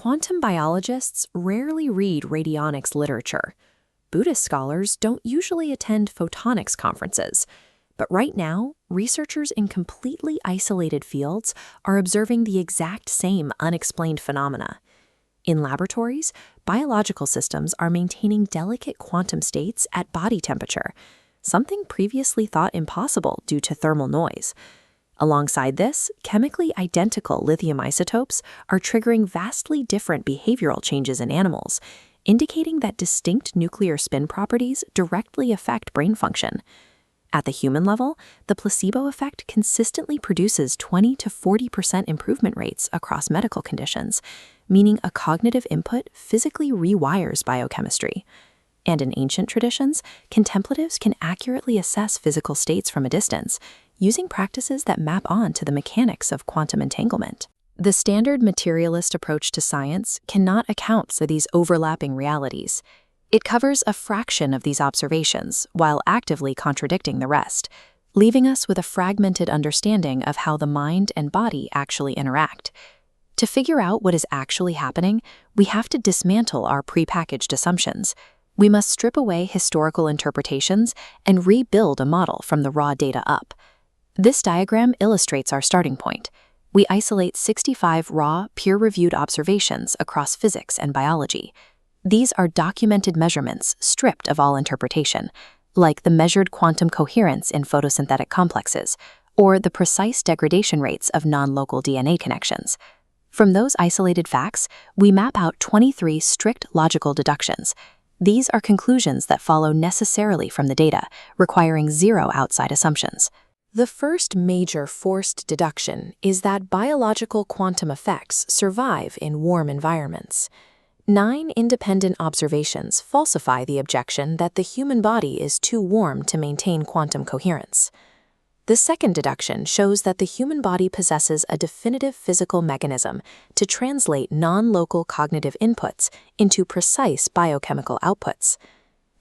quantum biologists rarely read radionics literature. Buddhist scholars don't usually attend photonics conferences. But right now, researchers in completely isolated fields are observing the exact same unexplained phenomena. In laboratories, biological systems are maintaining delicate quantum states at body temperature, something previously thought impossible due to thermal noise. Alongside this, chemically identical lithium isotopes are triggering vastly different behavioral changes in animals, indicating that distinct nuclear spin properties directly affect brain function. At the human level, the placebo effect consistently produces 20 to 40% improvement rates across medical conditions, meaning a cognitive input physically rewires biochemistry. And in ancient traditions, contemplatives can accurately assess physical states from a distance, using practices that map on to the mechanics of quantum entanglement. The standard materialist approach to science cannot account for these overlapping realities. It covers a fraction of these observations while actively contradicting the rest, leaving us with a fragmented understanding of how the mind and body actually interact. To figure out what is actually happening, we have to dismantle our prepackaged assumptions. We must strip away historical interpretations and rebuild a model from the raw data up. This diagram illustrates our starting point. We isolate 65 raw, peer-reviewed observations across physics and biology. These are documented measurements stripped of all interpretation, like the measured quantum coherence in photosynthetic complexes, or the precise degradation rates of non-local DNA connections. From those isolated facts, we map out 23 strict logical deductions. These are conclusions that follow necessarily from the data, requiring zero outside assumptions. The first major forced deduction is that biological quantum effects survive in warm environments. 9 independent observations falsify the objection that the human body is too warm to maintain quantum coherence. The second deduction shows that the human body possesses a definitive physical mechanism to translate non-local cognitive inputs into precise biochemical outputs.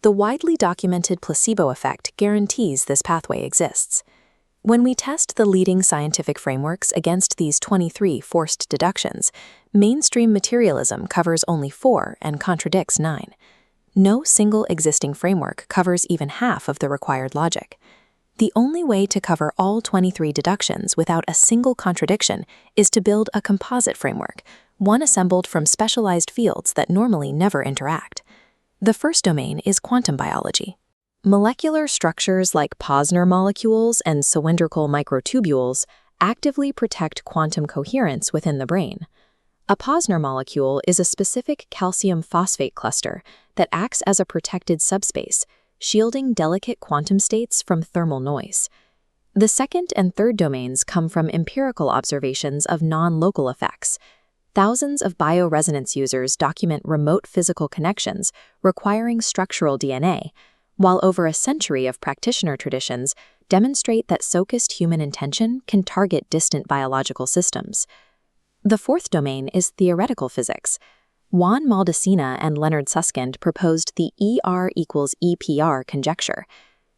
The widely documented placebo effect guarantees this pathway exists. When we test the leading scientific frameworks against these 23 forced deductions, mainstream materialism covers only 4 and contradicts 9. No single existing framework covers even half of the required logic. The only way to cover all 23 deductions without a single contradiction is to build a composite framework, one assembled from specialized fields that normally never interact. The first domain is quantum biology. Molecular structures like Posner molecules and cylindrical microtubules actively protect quantum coherence within the brain. A Posner molecule is a specific calcium phosphate cluster that acts as a protected subspace, shielding delicate quantum states from thermal noise. The second and third domains come from empirical observations of non-local effects. Thousands of bioresonance users document remote physical connections requiring structural DNA, while over a century of practitioner traditions demonstrate that focused human intention can target distant biological systems. The fourth domain is theoretical physics. Juan Maldacena and Leonard Susskind proposed the ER equals EPR conjecture.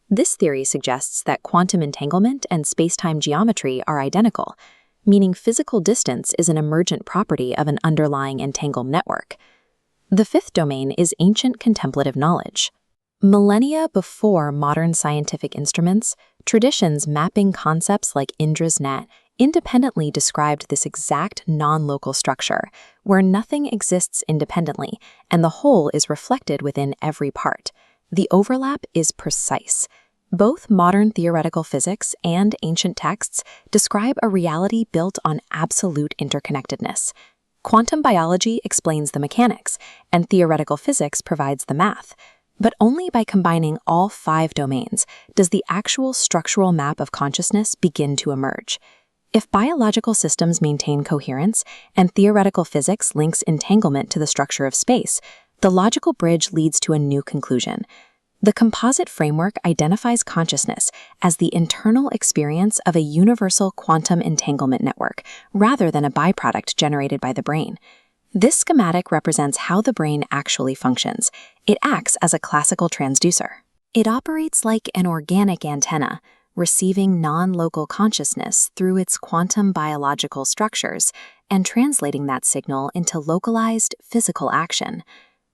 This theory suggests that quantum entanglement and spacetime geometry are identical, meaning physical distance is an emergent property of an underlying entangled network. The fifth domain is ancient contemplative knowledge. Millennia before modern scientific instruments, traditions mapping concepts like Indra's net independently described this exact non-local structure, where nothing exists independently and the whole is reflected within every part. The overlap is precise. Both modern theoretical physics and ancient texts describe a reality built on absolute interconnectedness. Quantum biology explains the mechanics, and theoretical physics provides the math. But only by combining all 5 domains does the actual structural map of consciousness begin to emerge. If biological systems maintain coherence and theoretical physics links entanglement to the structure of space, the logical bridge leads to a new conclusion. The composite framework identifies consciousness as the internal experience of a universal quantum entanglement network, rather than a byproduct generated by the brain. This schematic represents how the brain actually functions. It acts as a classical transducer. It operates like an organic antenna, receiving non-local consciousness through its quantum biological structures and translating that signal into localized physical action.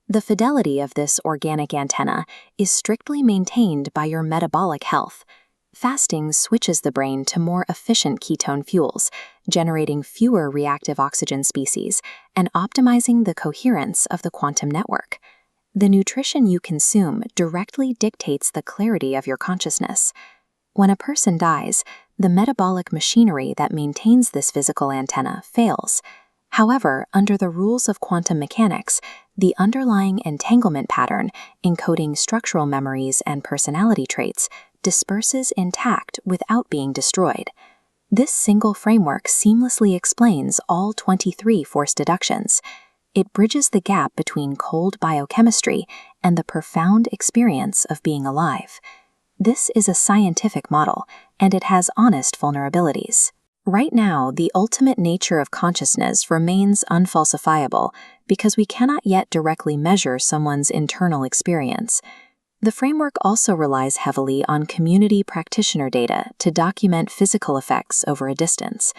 The fidelity of this organic antenna is strictly maintained by your metabolic health. Fasting switches the brain to more efficient ketone fuels, generating fewer reactive oxygen species and optimizing the coherence of the quantum network. The nutrition you consume directly dictates the clarity of your consciousness. When a person dies, the metabolic machinery that maintains this physical antenna fails. However, under the rules of quantum mechanics, the underlying entanglement pattern, encoding structural memories and personality traits, disperses intact without being destroyed. This single framework seamlessly explains all 23 forced deductions. It bridges the gap between cold biochemistry and the profound experience of being alive. This is a scientific model, and it has honest vulnerabilities. Right now, the ultimate nature of consciousness remains unfalsifiable because we cannot yet directly measure someone's internal experience. The framework also relies heavily on community practitioner data to document physical effects over a distance.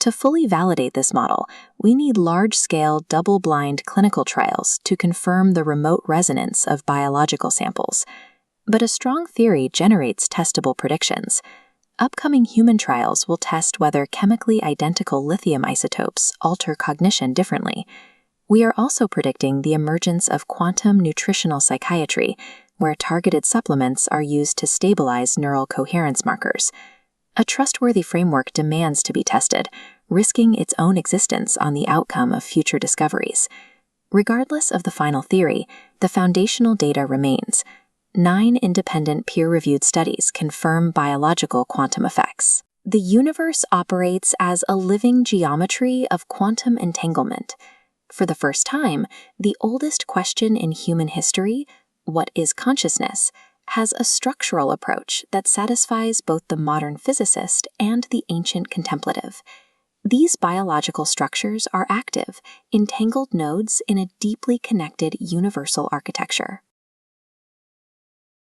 To fully validate this model, we need large-scale, double-blind clinical trials to confirm the remote resonance of biological samples. But a strong theory generates testable predictions. Upcoming human trials will test whether chemically identical lithium isotopes alter cognition differently. We are also predicting the emergence of quantum nutritional psychiatry, where targeted supplements are used to stabilize neural coherence markers. A trustworthy framework demands to be tested, risking its own existence on the outcome of future discoveries. Regardless of the final theory, the foundational data remains. 9 independent peer-reviewed studies confirm biological quantum effects. The universe operates as a living geometry of quantum entanglement. For the first time, the oldest question in human history, what is consciousness, has a structural approach that satisfies both the modern physicist and the ancient contemplative. These biological structures are active, entangled nodes in a deeply connected universal architecture.